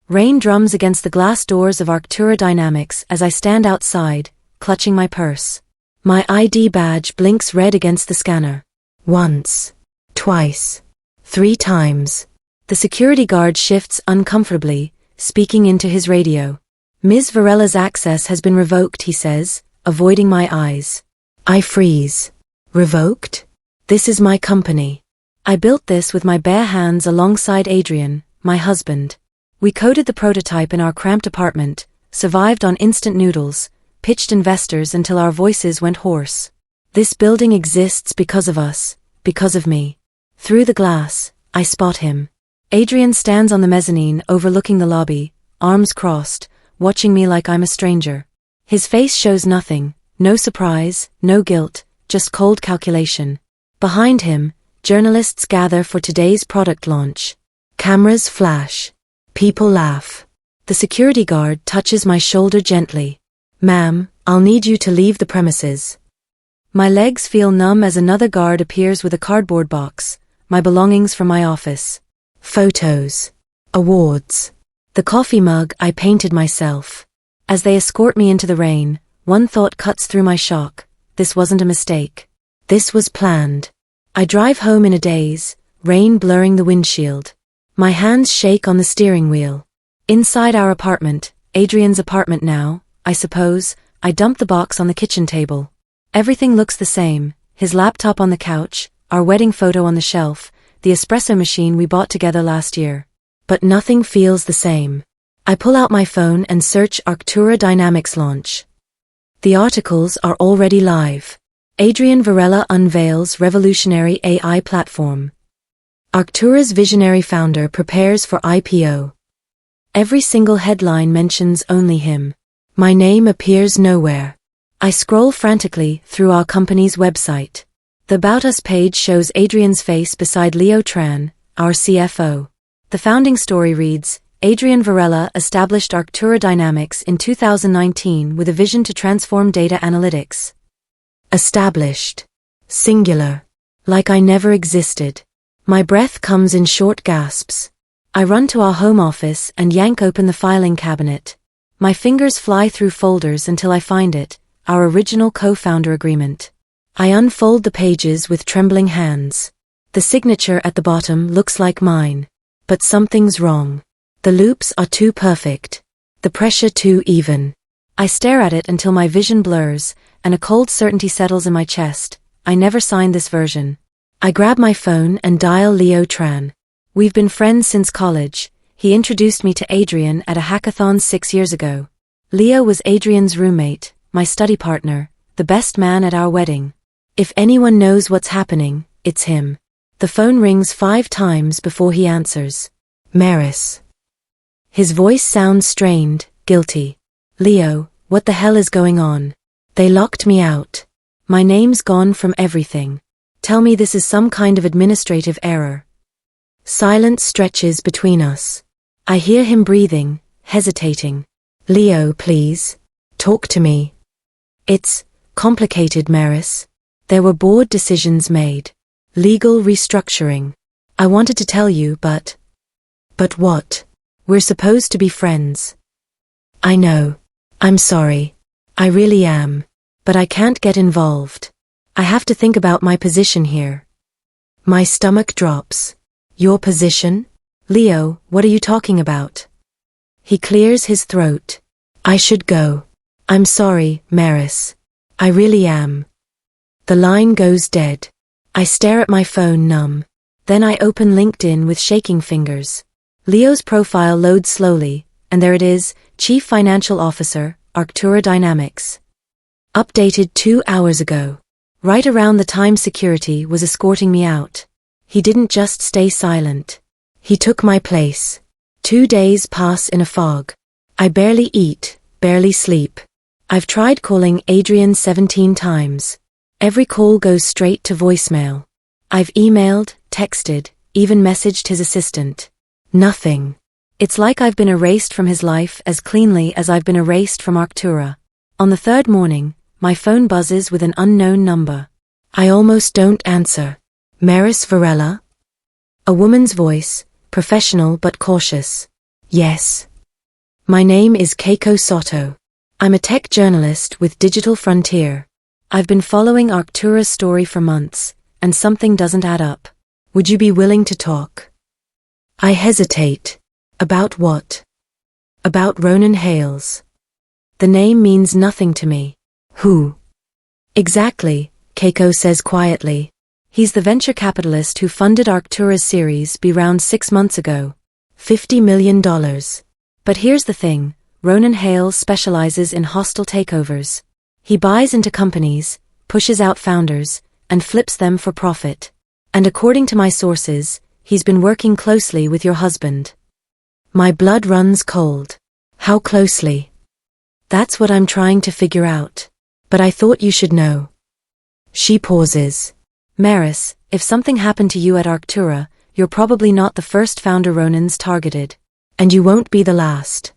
Rain drums against the glass doors of Arctura Dynamics as I stand outside, clutching my purse. My ID badge blinks red against the scanner. Once. Twice. 3 times. The security guard shifts uncomfortably, speaking into his radio. Ms. Varella's access has been revoked, he says, avoiding my eyes. I freeze. Revoked? This is my company. I built this with my bare hands alongside Adrian, my husband. We coded the prototype in our cramped apartment, survived on instant noodles, pitched investors until our voices went hoarse. This building exists because of us, because of me. Through the glass, I spot him. Adrian stands on the mezzanine overlooking the lobby, arms crossed, watching me like I'm a stranger. His face shows nothing, no surprise, no guilt, just cold calculation. Behind him, journalists gather for today's product launch. Cameras flash. People laugh. The security guard touches my shoulder gently. Ma'am, I'll need you to leave the premises. My legs feel numb as another guard appears with a cardboard box, my belongings from my office. Photos. Awards. The coffee mug I painted myself. As they escort me into the rain, one thought cuts through my shock. This wasn't a mistake. This was planned. I drive home in a daze, rain blurring the windshield. My hands shake on the steering wheel. Inside our apartment, Adrian's apartment now, I suppose, I dump the box on the kitchen table. Everything looks the same, his laptop on the couch, our wedding photo on the shelf, the espresso machine we bought together last year. But nothing feels the same. I pull out my phone and search Arctura Dynamics launch. The articles are already live. Adrian Varela unveils revolutionary AI platform. Arctura's visionary founder prepares for IPO. Every single headline mentions only him. My name appears nowhere. I scroll frantically through our company's website. The About Us page shows Adrian's face beside Leo Tran, our CFO. The founding story reads, Adrian Varela established Arctura Dynamics in 2019 with a vision to transform data analytics. Established. Singular. Like I never existed. My breath comes in short gasps. I run to our home office and yank open the filing cabinet. My fingers fly through folders until I find it, our original co-founder agreement. I unfold the pages with trembling hands. The signature at the bottom looks like mine. But something's wrong. The loops are too perfect. The pressure too even. I stare at it until my vision blurs, and a cold certainty settles in my chest. I never signed this version. I grab my phone and dial Leo Tran. We've been friends since college. He introduced me to Adrian at a hackathon 6 years ago. Leo was Adrian's roommate, my study partner, the best man at our wedding. If anyone knows what's happening, it's him. The phone rings 5 times before he answers. Maris. His voice sounds strained, guilty. Leo, what the hell is going on? They locked me out. My name's gone from everything. Tell me this is some kind of administrative error. Silence stretches between us. I hear him breathing, hesitating. Leo, please. Talk to me. It's complicated, Maris. There were board decisions made. Legal restructuring. I wanted to tell you, but... But what? We're supposed to be friends. I know. I'm sorry. I really am. But I can't get involved. I have to think about my position here. My stomach drops. Your position? Leo, what are you talking about? He clears his throat. I should go. I'm sorry, Maris. I really am. The line goes dead. I stare at my phone numb. Then I open LinkedIn with shaking fingers. Leo's profile loads slowly, and there it is, Chief Financial Officer, Arctura Dynamics. Updated 2 hours ago. Right around the time security was escorting me out. He didn't just stay silent. He took my place. 2 days pass in a fog. I barely eat, barely sleep. I've tried calling Adrian 17 times. Every call goes straight to voicemail. I've emailed, texted, even messaged his assistant. Nothing. It's like I've been erased from his life as cleanly as I've been erased from Arctura. On the 3rd morning, my phone buzzes with an unknown number. I almost don't answer. Maris Varela? A woman's voice, professional but cautious. Yes, My name is Keiko Soto. I'm a tech journalist with Digital Frontier. I've been following Arctura's story for months, and something doesn't add up. Would you be willing to talk? I hesitate. About what? About Ronan Hales. The name means nothing to me. Who? Exactly, Keiko says quietly. He's the venture capitalist who funded Arctura's Series B round 6 months ago. $50 million. But here's the thing, Ronan Hales specializes in hostile takeovers. He buys into companies, pushes out founders, and flips them for profit. And according to my sources, he's been working closely with your husband. My blood runs cold. How closely? That's what I'm trying to figure out. But I thought you should know. She pauses. Maris, if something happened to you at Arctura, you're probably not the first founder Ronan's targeted. And you won't be the last.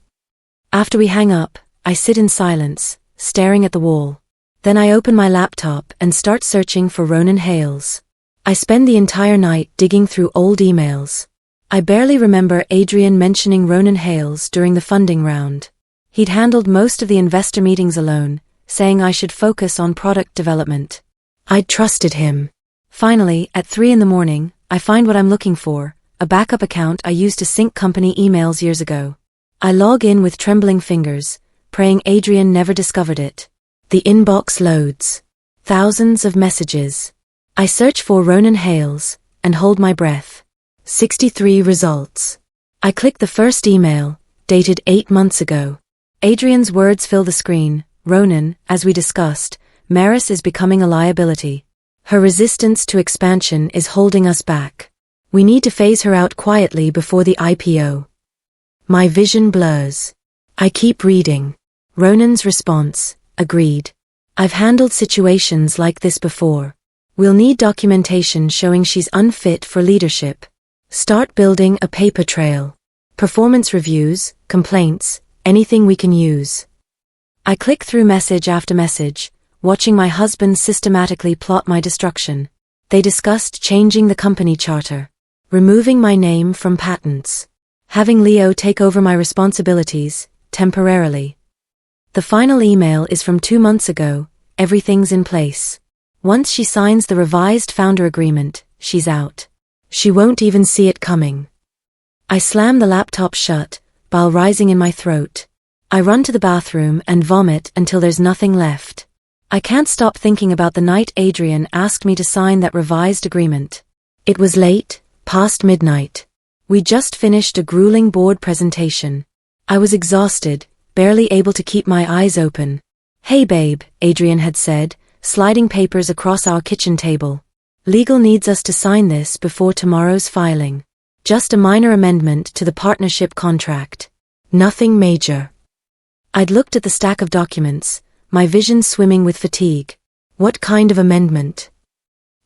After we hang up, I sit in silence, staring at the wall. Then I open my laptop and start searching for Ronan Hales. I spend the entire night digging through old emails. I barely remember Adrian mentioning Ronan Hales during the funding round. He'd handled most of the investor meetings alone, saying I should focus on product development. I'd trusted him. Finally, at 3 a.m, I find what I'm looking for, a backup account I used to sync company emails years ago. I log in with trembling fingers, praying Adrian never discovered it. The inbox loads. Thousands of messages. I search for Ronan Hales, and hold my breath. 63 results. I click the first email, dated 8 months ago. Adrian's words fill the screen. Ronan, as we discussed, Maris is becoming a liability. Her resistance to expansion is holding us back. We need to phase her out quietly before the IPO. My vision blurs. I keep reading. Ronan's response, agreed. I've handled situations like this before. We'll need documentation showing she's unfit for leadership. Start building a paper trail. Performance reviews, complaints, anything we can use. I click through message after message, watching my husband systematically plot my destruction. They discussed changing the company charter, removing my name from patents, having Leo take over my responsibilities, temporarily. The final email is from 2 months ago. Everything's in place. Once she signs the revised founder agreement, she's out. She won't even see it coming. I slam the laptop shut, bile rising in my throat. I run to the bathroom and vomit until there's nothing left. I can't stop thinking about the night Adrian asked me to sign that revised agreement. It was late, past midnight. We just finished a grueling board presentation. I was exhausted, barely able to keep my eyes open. Hey babe, Adrian had said, sliding papers across our kitchen table. Legal needs us to sign this before tomorrow's filing. Just a minor amendment to the partnership contract. Nothing major. I'd looked at the stack of documents, my vision swimming with fatigue. What kind of amendment?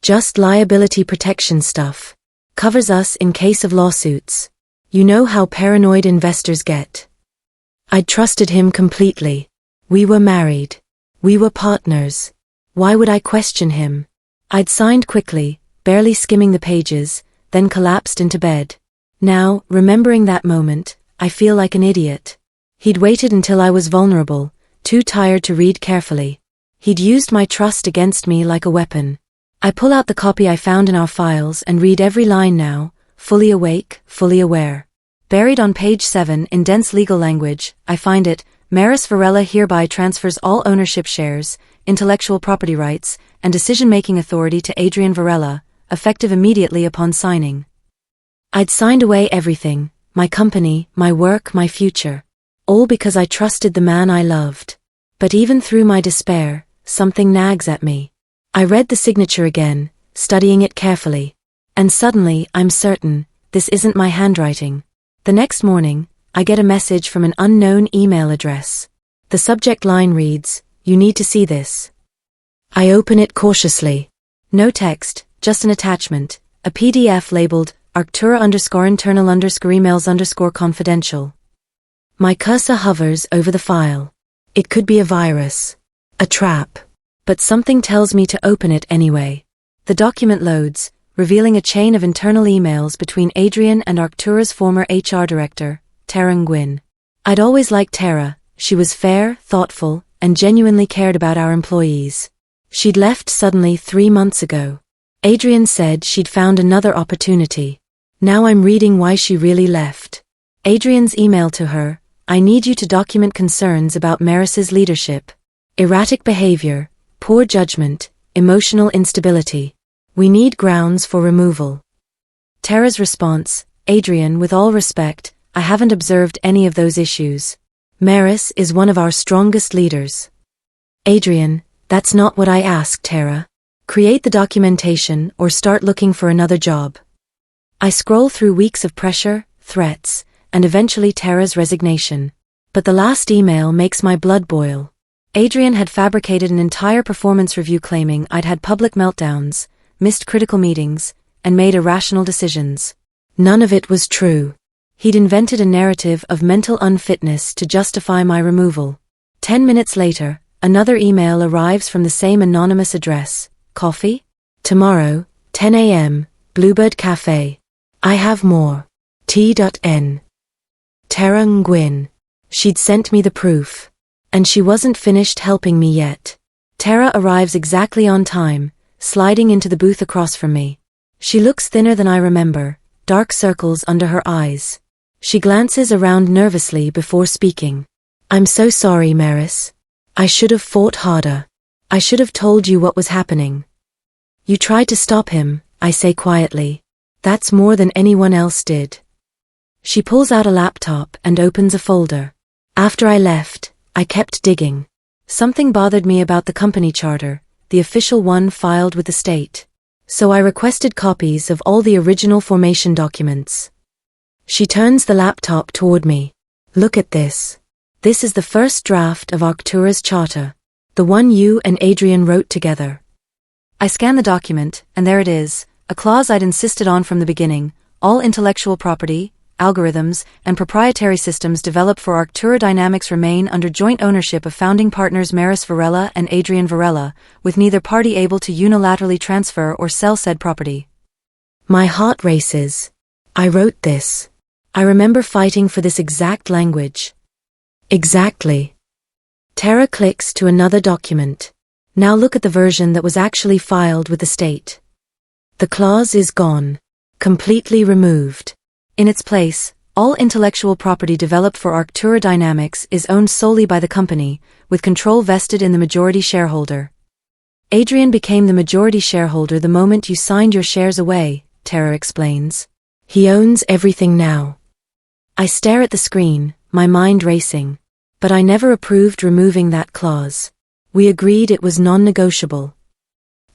Just liability protection stuff. Covers us in case of lawsuits. You know how paranoid investors get. I'd trusted him completely. We were married. We were partners. Why would I question him? I'd signed quickly, barely skimming the pages, then collapsed into bed. Now, remembering that moment, I feel like an idiot. He'd waited until I was vulnerable, too tired to read carefully. He'd used my trust against me like a weapon. I pull out the copy I found in our files and read every line now, fully awake, fully aware. Buried on page 7 in dense legal language, I find it, Maris Varela hereby transfers all ownership shares, intellectual property rights, and decision-making authority to Adrian Varela, effective immediately upon signing. I'd signed away everything, my company, my work, my future. All because I trusted the man I loved. But even through my despair, something nags at me. I read the signature again, studying it carefully. And suddenly, I'm certain, this isn't my handwriting. The next morning, I get a message from an unknown email address. The subject line reads, "You need to see this." I open it cautiously. No text, just an attachment, a PDF labeled Arctura_internal_emails_confidential. My cursor hovers over the file. It could be a virus. A trap. But something tells me to open it anyway. The document loads, revealing a chain of internal emails between Adrian and Arctura's former HR director, Taryn Gwynn. I'd always liked Tara. She was fair, thoughtful, and genuinely cared about our employees. She'd left suddenly 3 months ago. Adrian said she'd found another opportunity. Now I'm reading why she really left. Adrian's email to her: I need you to document concerns about Maris's leadership. Erratic behavior, poor judgment, emotional instability. We need grounds for removal. Tara's response: Adrian, with all respect, I haven't observed any of those issues. Maris is one of our strongest leaders. Adrian, that's not what I asked, Tara. Create the documentation or start looking for another job. I scroll through weeks of pressure, threats, and eventually Tara's resignation. But the last email makes my blood boil. Adrian had fabricated an entire performance review claiming I'd had public meltdowns, missed critical meetings, and made irrational decisions. None of it was true. He'd invented a narrative of mental unfitness to justify my removal. 10 minutes later, another email arrives from the same anonymous address. Coffee? Tomorrow, 10 a.m., Bluebird Cafe. I have more. T.N. Tara Nguyen. She'd sent me the proof. And she wasn't finished helping me yet. Tara arrives exactly on time, sliding into the booth across from me. She looks thinner than I remember, dark circles under her eyes. She glances around nervously before speaking. I'm so sorry, Maris. I should have fought harder. I should have told you what was happening. You tried to stop him, I say quietly. That's more than anyone else did. She pulls out a laptop and opens a folder. After I left, I kept digging. Something bothered me about the company charter, the official one filed with the state. So I requested copies of all the original formation documents. She turns the laptop toward me. Look at this. This is the first draft of Arctura's charter. The one you and Adrian wrote together. I scan the document, and there it is, a clause I'd insisted on from the beginning: all intellectual property, algorithms, and proprietary systems developed for Arctura Dynamics remain under joint ownership of founding partners Maris Varela and Adrian Varela, with neither party able to unilaterally transfer or sell said property. My heart races. I wrote this. I remember fighting for this exact language. Exactly. Tara clicks to another document. Now look at the version that was actually filed with the state. The clause is gone. Completely removed. In its place, all intellectual property developed for Arctura Dynamics is owned solely by the company, with control vested in the majority shareholder. Adrian became the majority shareholder the moment you signed your shares away, Tara explains. He owns everything now. I stare at the screen, my mind racing. But I never approved removing that clause. We agreed it was non-negotiable.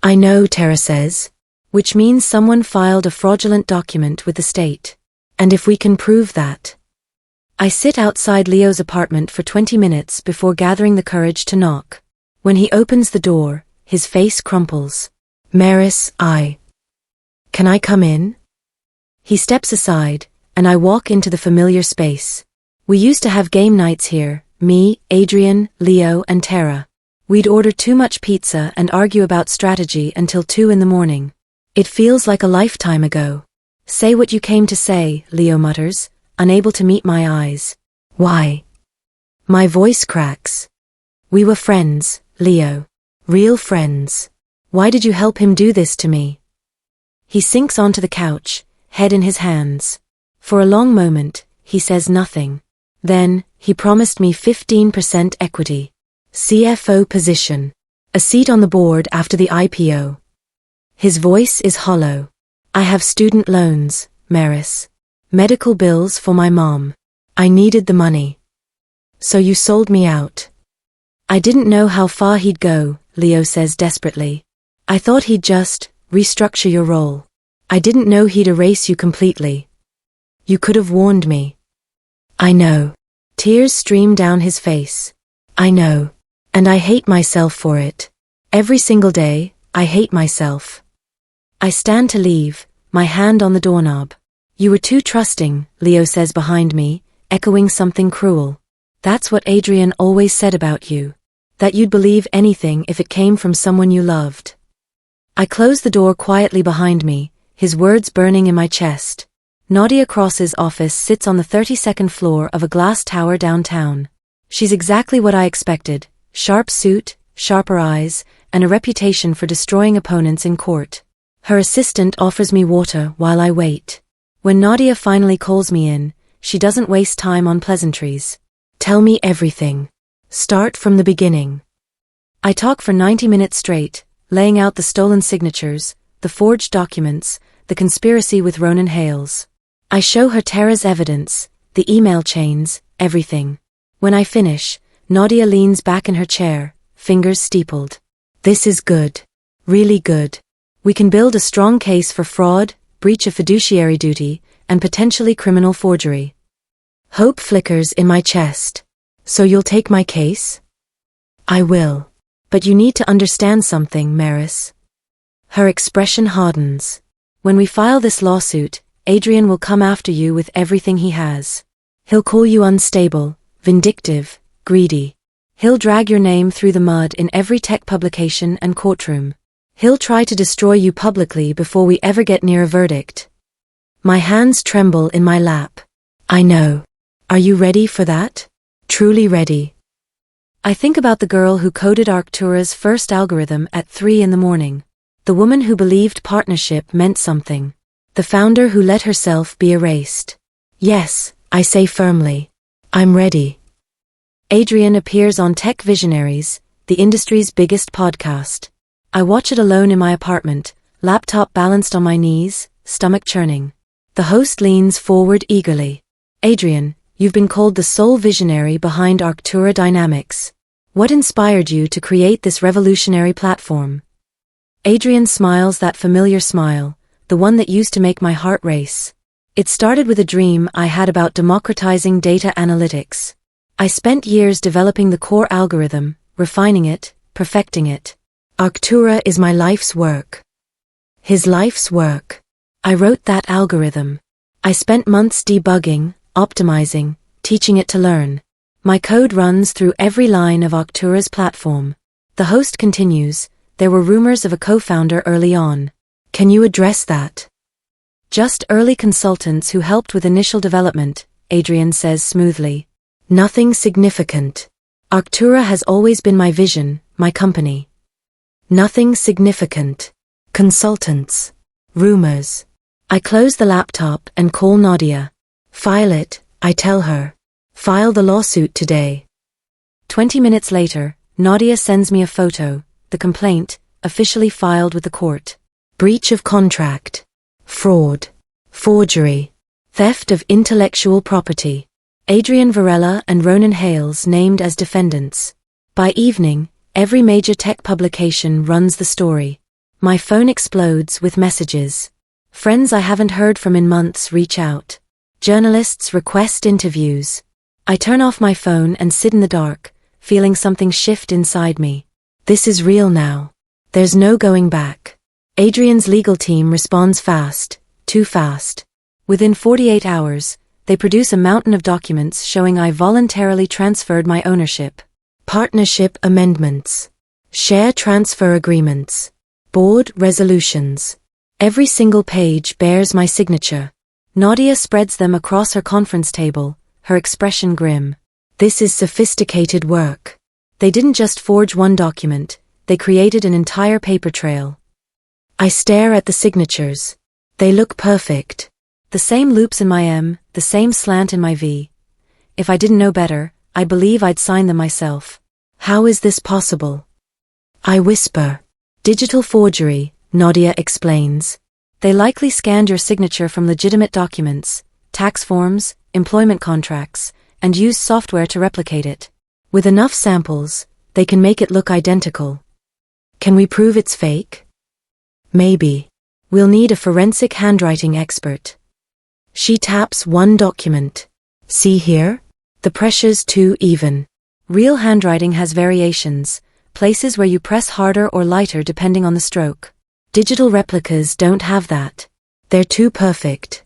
I know, Tara says. Which means someone filed a fraudulent document with the state. And if we can prove that. I sit outside Leo's apartment for 20 minutes before gathering the courage to knock. When he opens the door, his face crumples. Maris, Can I come in? He steps aside, and I walk into the familiar space. We used to have game nights here. Me, Adrian, Leo, and Tara. We'd order too much pizza and argue about strategy until 2 in the morning. It feels like a lifetime ago. Say what you came to say, Leo mutters, unable to meet my eyes. Why? My voice cracks. We were friends, Leo. Real friends. Why did you help him do this to me? He sinks onto the couch, head in his hands. For a long moment, he says nothing. Then, he promised me 15% equity. CFO position. A seat on the board after the IPO. His voice is hollow. I have student loans, Maris. Medical bills for my mom. I needed the money. So you sold me out. I didn't know how far he'd go, Leo says desperately. I thought he'd just restructure your role. I didn't know he'd erase you completely. You could have warned me. I know. Tears stream down his face. I know. And I hate myself for it. Every single day, I hate myself. I stand to leave, my hand on the doorknob. You were too trusting, Leo says behind me, echoing something cruel. That's what Adrian always said about you. That you'd believe anything if it came from someone you loved. I close the door quietly behind me, his words burning in my chest. Nadia Cross's office sits on the 32nd floor of a glass tower downtown. She's exactly what I expected: sharp suit, sharper eyes, and a reputation for destroying opponents in court. Her assistant offers me water while I wait. When Nadia finally calls me in, she doesn't waste time on pleasantries. Tell me everything. Start from the beginning. I talk for 90 minutes straight, laying out the stolen signatures, the forged documents, the conspiracy with Ronan Hales. I show her Tara's evidence, the email chains, everything. When I finish, Nadia leans back in her chair, fingers steepled. This is good. Really good. We can build a strong case for fraud, breach of fiduciary duty, and potentially criminal forgery. Hope flickers in my chest. So you'll take my case? I will. But you need to understand something, Maris. Her expression hardens. When we file this lawsuit, Adrian will come after you with everything he has. He'll call you unstable, vindictive, greedy. He'll drag your name through the mud in every tech publication and courtroom. He'll try to destroy you publicly before we ever get near a verdict. My hands tremble in my lap. I know. Are you ready for that? Truly ready. I think about the girl who coded Arctura's first algorithm at 3 in the morning. The woman who believed partnership meant something. The founder who let herself be erased. Yes, I say firmly. I'm ready. Adrian appears on Tech Visionaries, the industry's biggest podcast. I watch it alone in my apartment, laptop balanced on my knees, stomach churning. The host leans forward eagerly. Adrian, you've been called the sole visionary behind Arctura Dynamics. What inspired you to create this revolutionary platform? Adrian smiles that familiar smile, the one that used to make my heart race. It started with a dream I had about democratizing data analytics. I spent years developing the core algorithm, refining it, perfecting it. Arctura is my life's work. His life's work. I wrote that algorithm. I spent months debugging, optimizing, teaching it to learn. My code runs through every line of Arctura's platform. The host continues, there were rumors of a co-founder early on. Can you address that? Just early consultants who helped with initial development, Adrian says smoothly. Nothing significant. Arctura has always been my vision, my company. Nothing significant. Consultants. Rumors. I close the laptop and call Nadia. File it, I tell her. File the lawsuit today. 20 minutes later, Nadia sends me a photo, the complaint, officially filed with the court. Breach of contract. Fraud. Forgery. Theft of intellectual property. Adrian Varela and Ronan Hales named as defendants. By evening, every major tech publication runs the story. My phone explodes with messages. Friends I haven't heard from in months reach out. Journalists request interviews. I turn off my phone and sit in the dark, feeling something shift inside me. This is real now. There's no going back. Adrian's legal team responds fast, too fast. Within 48 hours, they produce a mountain of documents showing I voluntarily transferred my ownership. Partnership amendments. Share transfer agreements. Board resolutions. Every single page bears my signature. Nadia spreads them across her conference table, her expression grim. This is sophisticated work. They didn't just forge one document, they created an entire paper trail. I stare at the signatures. They look perfect. The same loops in my M, the same slant in my V. If I didn't know better, I believe I'd sign them myself. How is this possible? I whisper. Digital forgery, Nadia explains. They likely scanned your signature from legitimate documents, tax forms, employment contracts, and used software to replicate it. With enough samples, they can make it look identical. Can we prove it's fake? Maybe. We'll need a forensic handwriting expert. She taps one document. See here? The pressure's too even. Real handwriting has variations, places where you press harder or lighter depending on the stroke. Digital replicas don't have that. They're too perfect.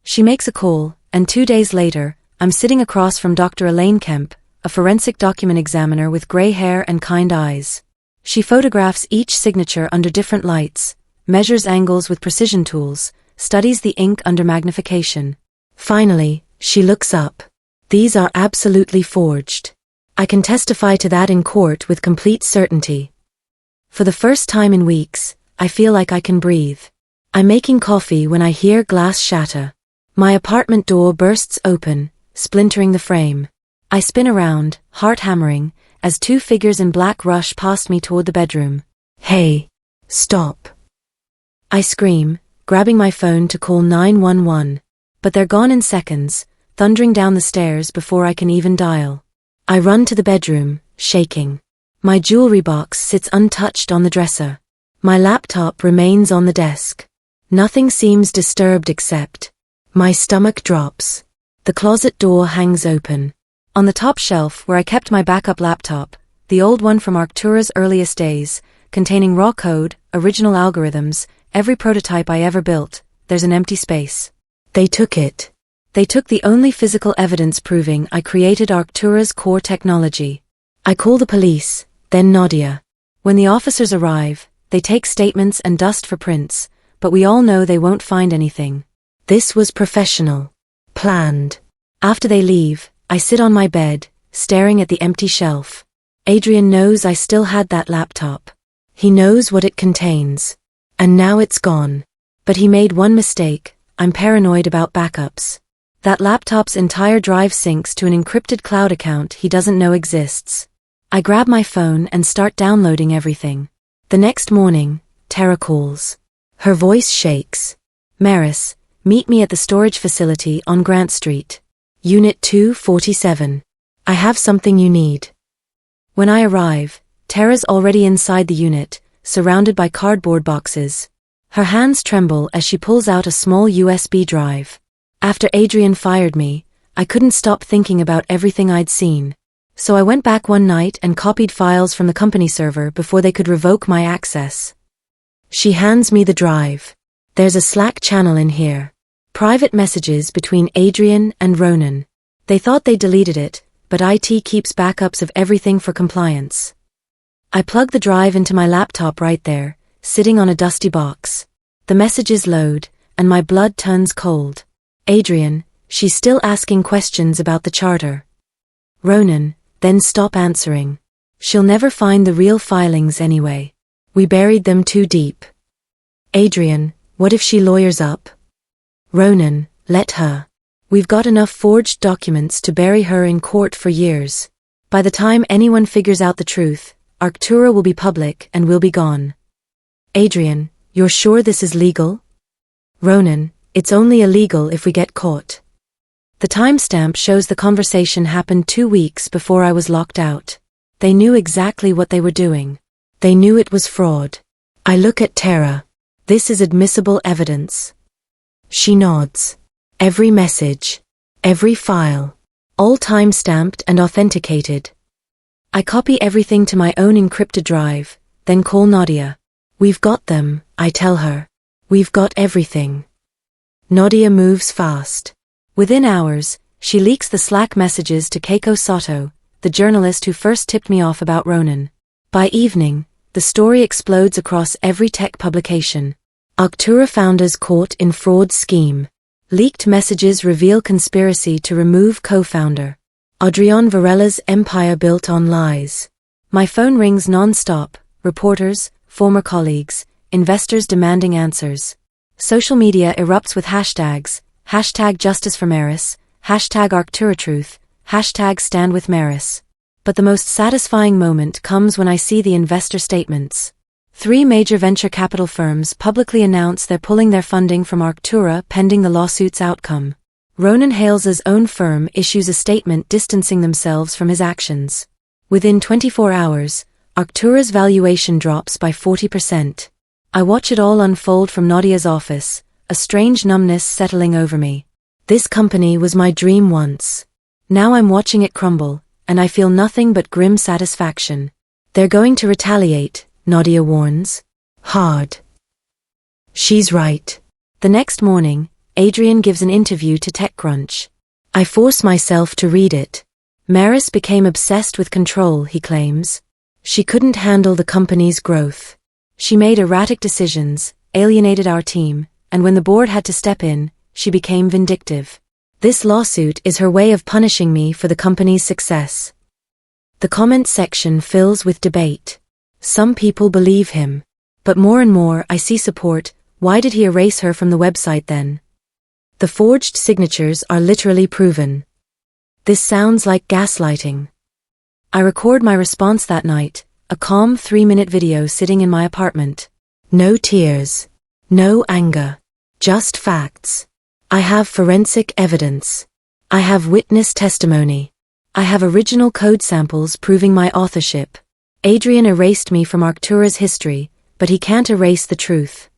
She makes a call, and 2 days later, I'm sitting across from Dr. Elaine Kemp, a forensic document examiner with gray hair and kind eyes. She photographs each signature under different lights, measures angles with precision tools, studies the ink under magnification. Finally, she looks up. These are absolutely forged. I can testify to that in court with complete certainty. For the first time in weeks, I feel like I can breathe. I'm making coffee when I hear glass shatter. My apartment door bursts open, splintering the frame. I spin around, heart hammering, as two figures in black rush past me toward the bedroom. Hey, stop. I scream, grabbing my phone to call 911. But they're gone in seconds, thundering down the stairs before I can even dial. I run to the bedroom, shaking. My jewelry box sits untouched on the dresser. My laptop remains on the desk. Nothing seems disturbed except my stomach drops. The closet door hangs open. On the top shelf where I kept my backup laptop, the old one from Arctura's earliest days, containing raw code, original algorithms, every prototype I ever built, there's an empty space. They took it. They took the only physical evidence proving I created Arctura's core technology. I call the police, then Nadia. When the officers arrive, they take statements and dust for prints, but we all know they won't find anything. This was professional. Planned. After they leave, I sit on my bed, staring at the empty shelf. Adrian knows I still had that laptop. He knows what it contains. And now it's gone. But he made one mistake. I'm paranoid about backups. That laptop's entire drive syncs to an encrypted cloud account he doesn't know exists. I grab my phone and start downloading everything. The next morning, Tara calls. Her voice shakes. Maris, meet me at the storage facility on Grant Street. Unit 247. I have something you need. When I arrive, Tara's already inside the unit, surrounded by cardboard boxes. Her hands tremble as she pulls out a small USB drive. After Adrian fired me, I couldn't stop thinking about everything I'd seen. So I went back one night and copied files from the company server before they could revoke my access. She hands me the drive. There's a Slack channel in here. Private messages between Adrian and Ronan. They thought they deleted it, but IT keeps backups of everything for compliance. I plug the drive into my laptop right there, sitting on a dusty box. The messages load, and my blood turns cold. Adrian, she's still asking questions about the charter. Ronan, then stop answering. She'll never find the real filings anyway. We buried them too deep. Adrian, what if she lawyers up? Ronan, let her. We've got enough forged documents to bury her in court for years. By the time anyone figures out the truth, Arctura will be public and we'll be gone. Adrian, you're sure this is legal? Ronan, it's only illegal if we get caught. The timestamp shows the conversation happened 2 weeks before I was locked out. They knew exactly what they were doing. They knew it was fraud. I look at Tara. This is admissible evidence. She nods. Every message. Every file. All time-stamped and authenticated. I copy everything to my own encrypted drive, then call Nadia. We've got them, I tell her. We've got everything. Nadia moves fast. Within hours, she leaks the Slack messages to Keiko Sato, the journalist who first tipped me off about Ronan. By evening, the story explodes across every tech publication. Arctura founders caught in fraud scheme. Leaked messages reveal conspiracy to remove co-founder. Adrian Varela's empire built on lies. My phone rings non-stop, reporters, former colleagues, investors demanding answers. Social media erupts with hashtags, hashtag Justice for Maris, hashtag ArcturaTruth, hashtag Stand with Maris. But the most satisfying moment comes when I see the investor statements. 3 major venture capital firms publicly announce they're pulling their funding from Arctura pending the lawsuit's outcome. Ronan Hales's own firm issues a statement distancing themselves from his actions. Within 24 hours, Arctura's valuation drops by 40%. I watch it all unfold from Nadia's office, a strange numbness settling over me. This company was my dream once. Now I'm watching it crumble, and I feel nothing but grim satisfaction. They're going to retaliate, Nadia warns. Hard. She's right. The next morning, Adrian gives an interview to TechCrunch. I force myself to read it. Maris became obsessed with control, he claims. She couldn't handle the company's growth. She made erratic decisions, alienated our team, and when the board had to step in, she became vindictive. This lawsuit is her way of punishing me for the company's success. The comment section fills with debate. Some people believe him. But more and more I see support. Why did he erase her from the website then? The forged signatures are literally proven. This sounds like gaslighting. I record my response that night, a calm 3-minute video sitting in my apartment. No tears. No anger. Just facts. I have forensic evidence. I have witness testimony. I have original code samples proving my authorship. Adrian erased me from Arctura's history, but he can't erase the truth.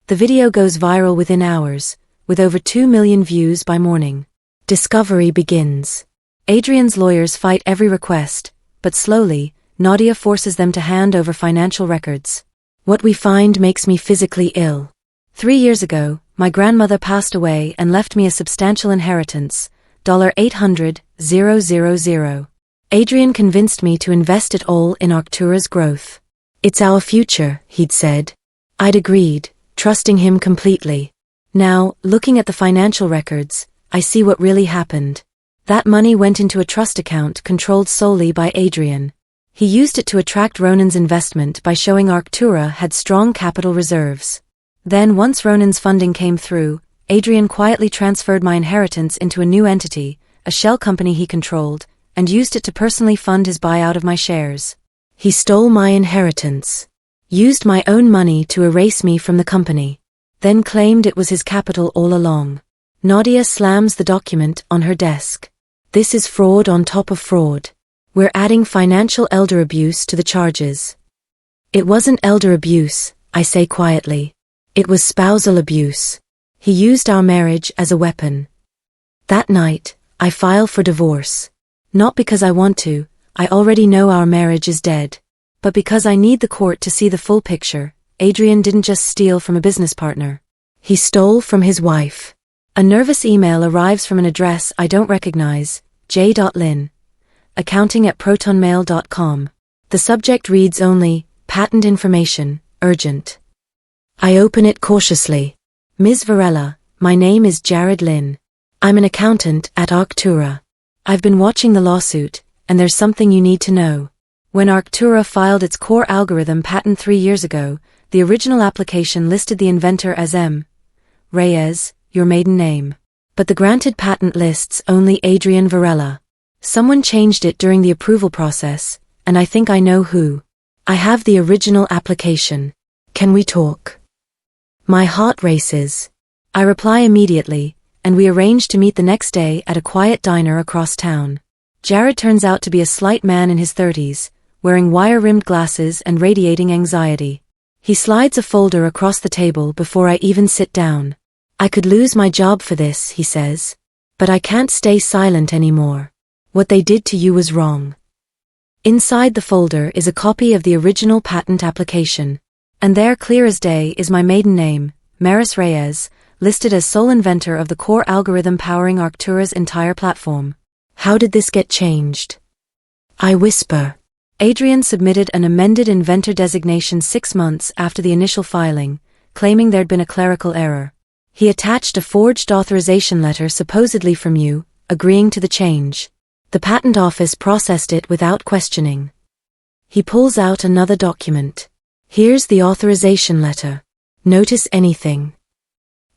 The video goes viral within hours, with over 2 million views by morning. Discovery begins. Adrian's lawyers fight every request, but slowly, Nadia forces them to hand over financial records. What we find makes me physically ill. 3 years ago, my grandmother passed away and left me a substantial inheritance, $800,000. Adrian convinced me to invest it all in Arctura's growth. It's our future, he'd said. I'd agreed, trusting him completely. Now, looking at the financial records, I see what really happened. That money went into a trust account controlled solely by Adrian. He used it to attract Ronan's investment by showing Arctura had strong capital reserves. Then once Ronan's funding came through, Adrian quietly transferred my inheritance into a new entity, a shell company he controlled, and used it to personally fund his buyout of my shares. He stole my inheritance, used my own money to erase me from the company, then claimed it was his capital all along. Nadia slams the document on her desk. This is fraud on top of fraud. We're adding financial elder abuse to the charges. It wasn't elder abuse, I say quietly. It was spousal abuse. He used our marriage as a weapon. That night, I file for divorce. Not because I want to, I already know our marriage is dead. But because I need the court to see the full picture. Adrian didn't just steal from a business partner. He stole from his wife. A nervous email arrives from an address I don't recognize, j.lin. accounting@protonmail.com. The subject reads only, patent information, urgent. I open it cautiously. Ms. Varela, my name is Jared Lin. I'm an accountant at Arctura. I've been watching the lawsuit, and there's something you need to know. When Arctura filed its core algorithm patent 3 years ago, the original application listed the inventor as M. Reyes, your maiden name. But the granted patent lists only Adrian Varela. Someone changed it during the approval process, and I think I know who. I have the original application. Can we talk? My heart races. I reply immediately, and we arrange to meet the next day at a quiet diner across town. Jared turns out to be a slight man in his 30s, wearing wire-rimmed glasses and radiating anxiety. He slides a folder across the table before I even sit down. I could lose my job for this, he says. But I can't stay silent anymore. What they did to you was wrong. Inside the folder is a copy of the original patent application. And there, clear as day, is my maiden name, Maris Reyes, listed as sole inventor of the core algorithm powering Arctura's entire platform. How did this get changed? I whisper. Adrian submitted an amended inventor designation 6 months after the initial filing, claiming there'd been a clerical error. He attached a forged authorization letter supposedly from you, agreeing to the change. The patent office processed it without questioning. He pulls out another document. Here's the authorization letter. Notice anything?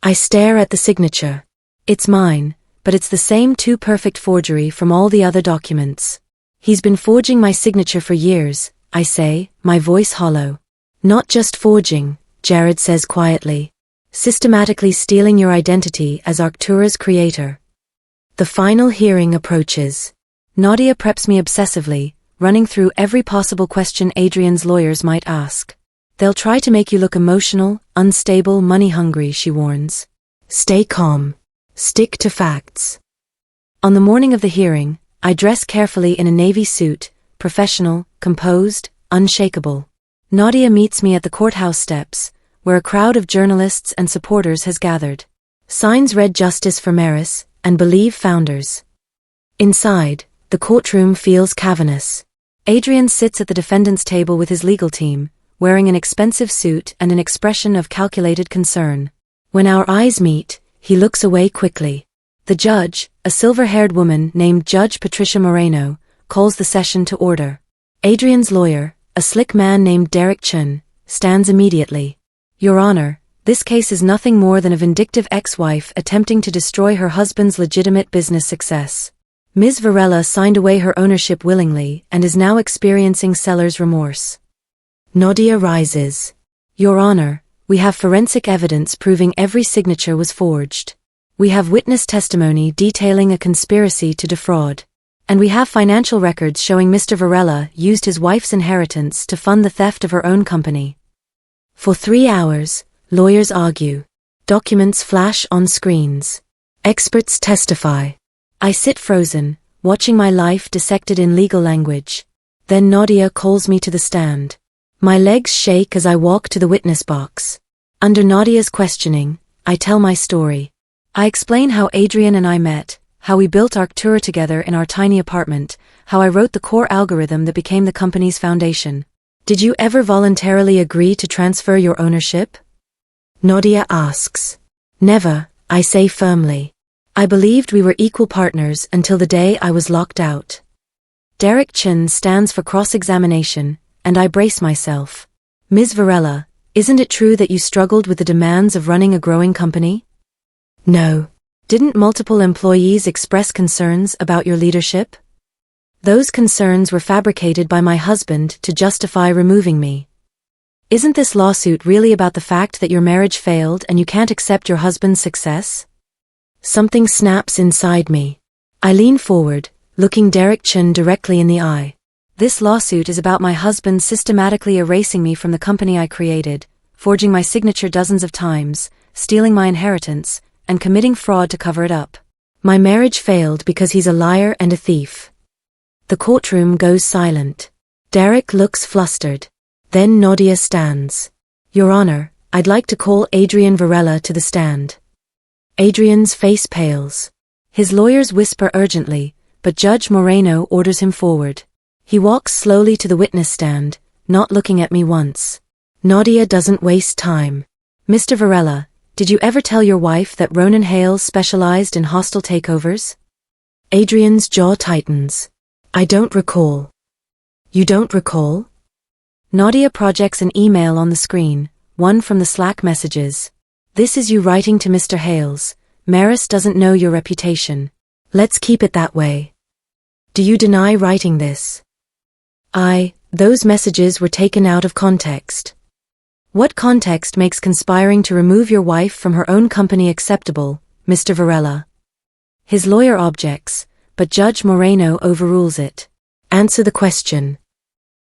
I stare at the signature. It's mine, but it's the same too-perfect forgery from all the other documents. He's been forging my signature for years, I say, my voice hollow. Not just forging, Jared says quietly. Systematically stealing your identity as Arctura's creator. The final hearing approaches. Nadia preps me obsessively, running through every possible question Adrian's lawyers might ask. They'll try to make you look emotional, unstable, money-hungry, she warns. Stay calm. Stick to facts. On the morning of the hearing, I dress carefully in a navy suit, professional, composed, unshakable. Nadia meets me at the courthouse steps, where a crowd of journalists and supporters has gathered. Signs read Justice for Maris, and Believe Founders. Inside, the courtroom feels cavernous. Adrian sits at the defendant's table with his legal team, wearing an expensive suit and an expression of calculated concern. When our eyes meet, he looks away quickly. The judge, a silver-haired woman named Judge Patricia Moreno, calls the session to order. Adrian's lawyer, a slick man named Derek Chun, stands immediately. Your Honor, this case is nothing more than a vindictive ex-wife attempting to destroy her husband's legitimate business success. Ms. Varela signed away her ownership willingly and is now experiencing seller's remorse. Nadia rises. Your Honor, we have forensic evidence proving every signature was forged. We have witness testimony detailing a conspiracy to defraud. And we have financial records showing Mr. Varela used his wife's inheritance to fund the theft of her own company. For 3 hours, lawyers argue. Documents flash on screens. Experts testify. I sit frozen, watching my life dissected in legal language. Then Nadia calls me to the stand. My legs shake as I walk to the witness box. Under Nadia's questioning, I tell my story. I explain how Adrian and I met, how we built Arctura together in our tiny apartment, how I wrote the core algorithm that became the company's foundation. Did you ever voluntarily agree to transfer your ownership? Nadia asks. Never, I say firmly. I believed we were equal partners until the day I was locked out. Derek Chun stands for cross-examination, and I brace myself. Ms. Varela, isn't it true that you struggled with the demands of running a growing company? No. Didn't multiple employees express concerns about your leadership? Those concerns were fabricated by my husband to justify removing me. Isn't this lawsuit really about the fact that your marriage failed and you can't accept your husband's success? Something snaps inside me. I lean forward, looking Derek Chun directly in the eye. This lawsuit is about my husband systematically erasing me from the company I created, forging my signature dozens of times, stealing my inheritance, and committing fraud to cover it up. My marriage failed because he's a liar and a thief. The courtroom goes silent. Derek looks flustered. Then Nadia stands. Your Honor, I'd like to call Adrian Varela to the stand. Adrian's face pales. His lawyers whisper urgently, but Judge Moreno orders him forward. He walks slowly to the witness stand, not looking at me once. Nadia doesn't waste time. Mr. Varela, did you ever tell your wife that Ronan Hales specialized in hostile takeovers? Adrian's jaw tightens. I don't recall. You don't recall? Nadia projects an email on the screen, one from the Slack messages. This is you writing to Mr. Hales. Maris doesn't know your reputation. Let's keep it that way. Do you deny writing this? Those messages were taken out of context. What context makes conspiring to remove your wife from her own company acceptable, Mr. Varela? His lawyer objects, but Judge Moreno overrules it. Answer the question.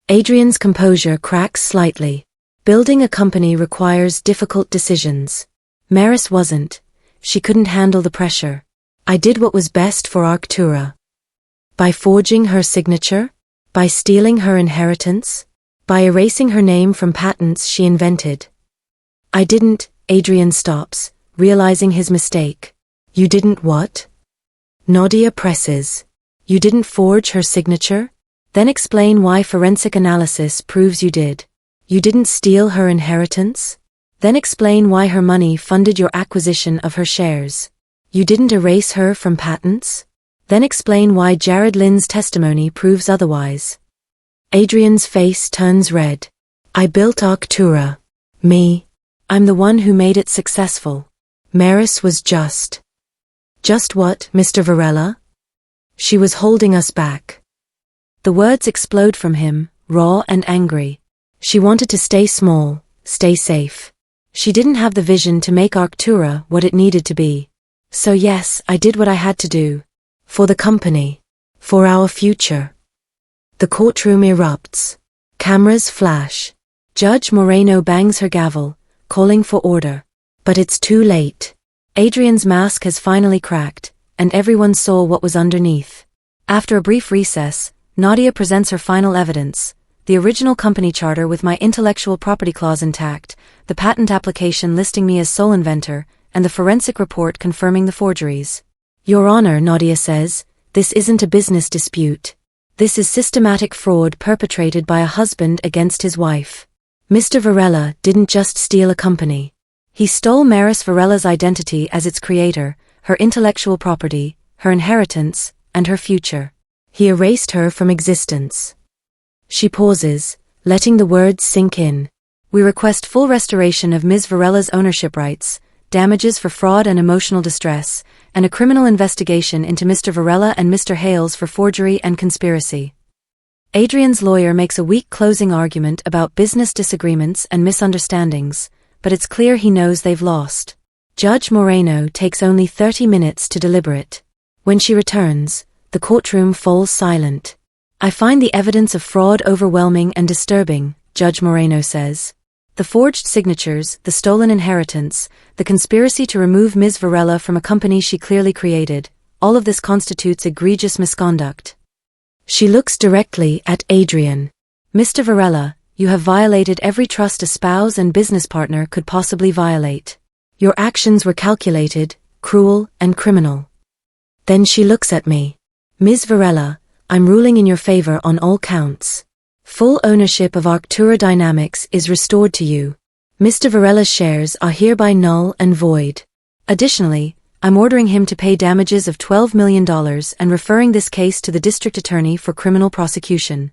Adrian's composure cracks slightly. Building a company requires difficult decisions. Maris wasn't. She couldn't handle the pressure. I did what was best for Arctura. By forging her signature? By stealing her inheritance? By erasing her name from patents she invented? I didn't. Adrian stops, realizing his mistake. You didn't what? Nadia presses. You didn't forge her signature? Then explain why forensic analysis proves you did. You didn't steal her inheritance? Then explain why her money funded your acquisition of her shares. You didn't erase her from patents? Then explain why Jared Lynn's testimony proves otherwise. Adrian's face turns red. I built Arctura. Me. I'm the one who made it successful. Maris was just. Just what, Mr. Varela? She was holding us back. The words explode from him, raw and angry. She wanted to stay small, stay safe. She didn't have the vision to make Arctura what it needed to be. So yes, I did what I had to do. For the company. For our future. The courtroom erupts. Cameras flash. Judge Moreno bangs her gavel, calling for order. But it's too late. Adrian's mask has finally cracked, and everyone saw what was underneath. After a brief recess, Nadia presents her final evidence, the original company charter with my intellectual property clause intact, the patent application listing me as sole inventor, and the forensic report confirming the forgeries. Your Honor, Nadia says, this isn't a business dispute. This is systematic fraud perpetrated by a husband against his wife. Mr. Varela didn't just steal a company. He stole Maris Varella's identity as its creator, her intellectual property, her inheritance, and her future. He erased her from existence. She pauses, letting the words sink in. We request full restoration of Ms. Varella's ownership rights, damages for fraud and emotional distress, and a criminal investigation into Mr. Varela and Mr. Hales for forgery and conspiracy. Adrian's lawyer makes a weak closing argument about business disagreements and misunderstandings, but it's clear he knows they've lost. Judge Moreno takes only 30 minutes to deliberate. When she returns, the courtroom falls silent. I find the evidence of fraud overwhelming and disturbing, Judge Moreno says. The forged signatures, the stolen inheritance, the conspiracy to remove Ms. Varela from a company she clearly created, all of this constitutes egregious misconduct. She looks directly at Adrian. Mr. Varela, you have violated every trust a spouse and business partner could possibly violate. Your actions were calculated, cruel, and criminal. Then she looks at me. Ms. Varela, I'm ruling in your favor on all counts. Full ownership of Arctura Dynamics is restored to you. Mr. Varela's shares are hereby null and void. Additionally, I'm ordering him to pay damages of $12 million and referring this case to the district attorney for criminal prosecution.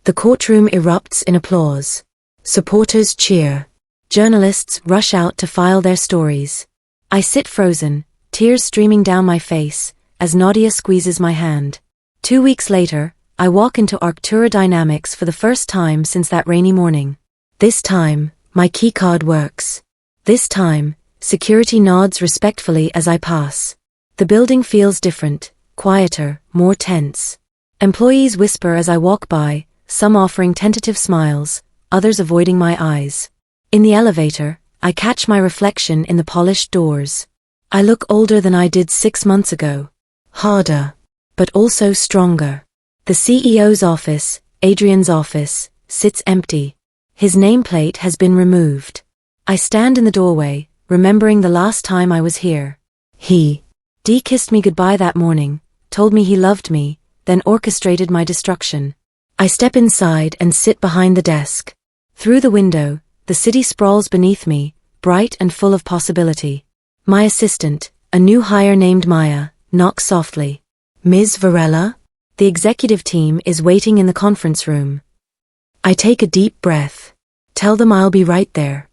The courtroom erupts in applause. Supporters cheer. Journalists rush out to file their stories. I sit frozen, tears streaming down my face, as Nadia squeezes my hand. 2 weeks later, I walk into Arctura Dynamics for the first time since that rainy morning. This time, my keycard works. This time, security nods respectfully as I pass. The building feels different, quieter, more tense. Employees whisper as I walk by, some offering tentative smiles, others avoiding my eyes. In the elevator, I catch my reflection in the polished doors. I look older than I did 6 months ago. Harder, but also stronger. The CEO's office, Adrian's office, sits empty. His nameplate has been removed. I stand in the doorway, remembering the last time I was here. He kissed me goodbye that morning, told me he loved me, then orchestrated my destruction. I step inside and sit behind the desk. Through the window, the city sprawls beneath me, bright and full of possibility. My assistant, a new hire named Maya, knocks softly. Ms. Varela? The executive team is waiting in the conference room. I take a deep breath. Tell them I'll be right there.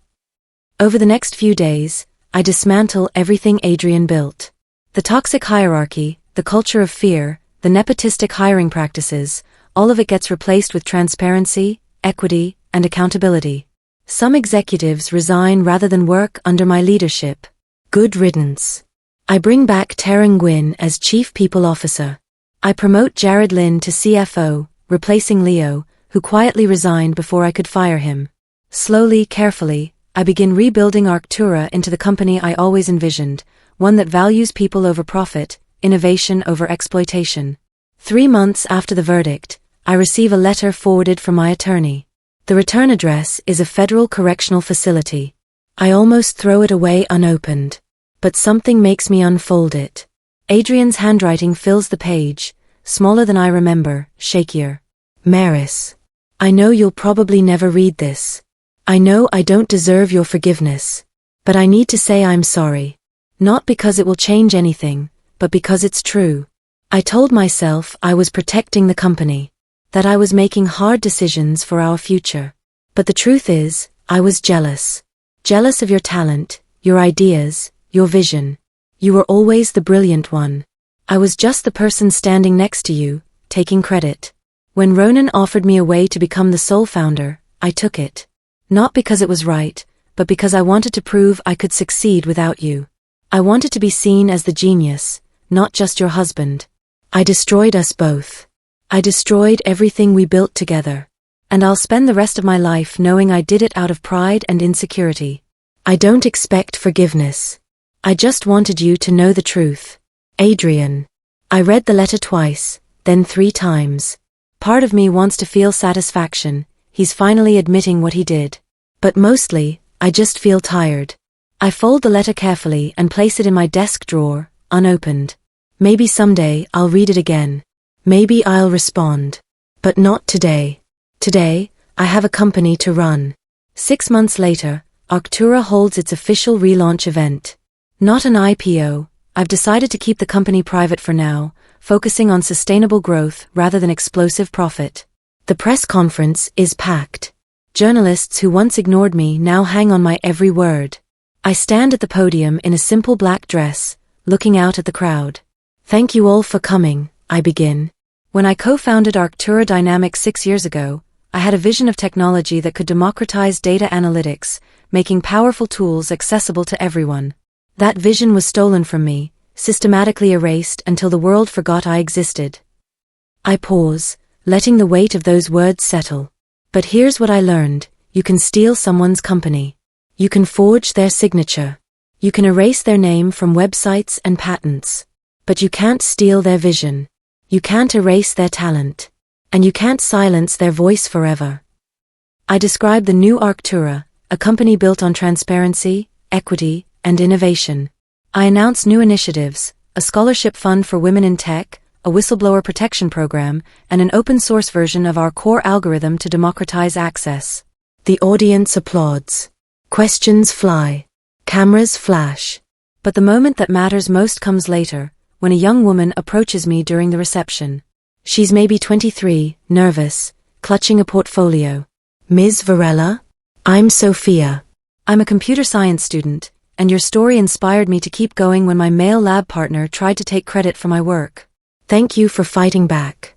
Over the next few days, I dismantle everything Adrian built. The toxic hierarchy, the culture of fear, the nepotistic hiring practices, all of it gets replaced with transparency, equity, and accountability. Some executives resign rather than work under my leadership. Good riddance. I bring back Taryn Gwynn as Chief People Officer. I promote Jared Lynn to CFO, replacing Leo, who quietly resigned before I could fire him. Slowly, carefully, I begin rebuilding Arctura into the company I always envisioned, one that values people over profit, innovation over exploitation. 3 months after the verdict, I receive a letter forwarded from my attorney. The return address is a federal correctional facility. I almost throw it away unopened. But something makes me unfold it. Adrian's handwriting fills the page, smaller than I remember, shakier. Maris, I know you'll probably never read this. I know I don't deserve your forgiveness. But I need to say I'm sorry. Not because it will change anything, but because it's true. I told myself I was protecting the company, that I was making hard decisions for our future. But the truth is, I was jealous. Jealous of your talent, your ideas, your vision. You were always the brilliant one. I was just the person standing next to you, taking credit. When Ronan offered me a way to become the sole founder, I took it. Not because it was right, but because I wanted to prove I could succeed without you. I wanted to be seen as the genius, not just your husband. I destroyed us both. I destroyed everything we built together. And I'll spend the rest of my life knowing I did it out of pride and insecurity. I don't expect forgiveness. I just wanted you to know the truth. Adrian. I read the letter twice, then 3 times. Part of me wants to feel satisfaction, he's finally admitting what he did. But mostly, I just feel tired. I fold the letter carefully and place it in my desk drawer, unopened. Maybe someday I'll read it again. Maybe I'll respond. But not today. Today, I have a company to run. 6 months later, Arctura holds its official relaunch event. Not an IPO, I've decided to keep the company private for now, focusing on sustainable growth rather than explosive profit. The press conference is packed. Journalists who once ignored me now hang on my every word. I stand at the podium in a simple black dress, looking out at the crowd. Thank you all for coming, I begin. When I co-founded Arctura Dynamics 6 years ago, I had a vision of technology that could democratize data analytics, making powerful tools accessible to everyone. That vision was stolen from me, systematically erased until the world forgot I existed. I pause, letting the weight of those words settle. But here's what I learned: you can steal someone's company. You can forge their signature. You can erase their name from websites and patents. But you can't steal their vision. You can't erase their talent. And you can't silence their voice forever. I describe the new Arctura, a company built on transparency, equity, and innovation. I announce new initiatives: a scholarship fund for women in tech, a whistleblower protection program, and an open-source version of our core algorithm to democratize access. The audience applauds. Questions fly. Cameras flash. But the moment that matters most comes later, when a young woman approaches me during the reception. She's maybe 23, nervous, clutching a portfolio. Ms. Varela? I'm Sophia. I'm a computer science student, and your story inspired me to keep going when my male lab partner tried to take credit for my work. Thank you for fighting back.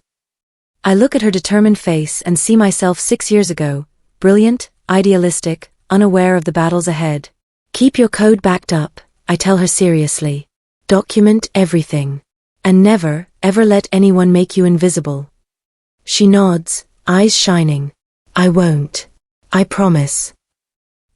I look at her determined face and see myself 6 years ago, brilliant, idealistic, unaware of the battles ahead. Keep your code backed up, I tell her seriously. Document everything. And never, ever let anyone make you invisible. She nods, eyes shining. I won't. I promise.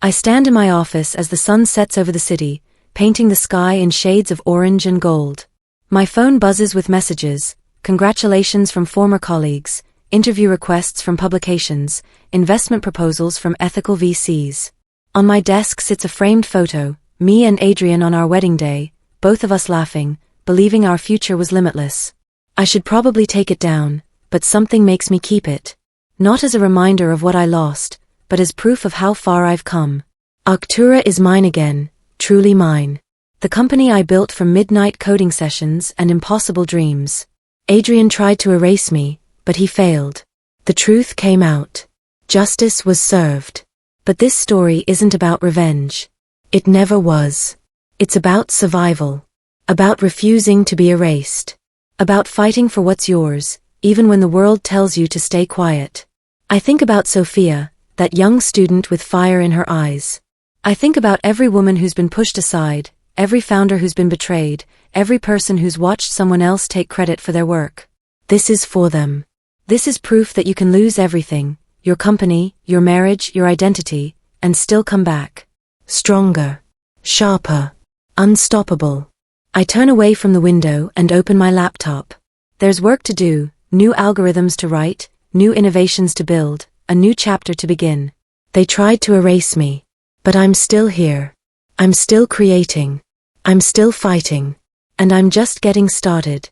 I stand in my office as the sun sets over the city, painting the sky in shades of orange and gold. My phone buzzes with messages: congratulations from former colleagues, interview requests from publications, investment proposals from ethical VCs. On my desk sits a framed photo, me and Adrian on our wedding day, both of us laughing, believing our future was limitless. I should probably take it down, but something makes me keep it. Not as a reminder of what I lost, but as proof of how far I've come. Arctura is mine again, truly mine. The company I built from midnight coding sessions and impossible dreams. Adrian tried to erase me, but he failed. The truth came out. Justice was served. But this story isn't about revenge. It never was. It's about survival. About refusing to be erased. About fighting for what's yours, even when the world tells you to stay quiet. I think about Sophia, that young student with fire in her eyes. I think about every woman who's been pushed aside, every founder who's been betrayed, every person who's watched someone else take credit for their work. This is for them. This is proof that you can lose everything, your company, your marriage, your identity, and still come back. Stronger. Sharper. Unstoppable. I turn away from the window and open my laptop. There's work to do, new algorithms to write, new innovations to build, a new chapter to begin. They tried to erase me. But I'm still here. I'm still creating. I'm still fighting. And I'm just getting started.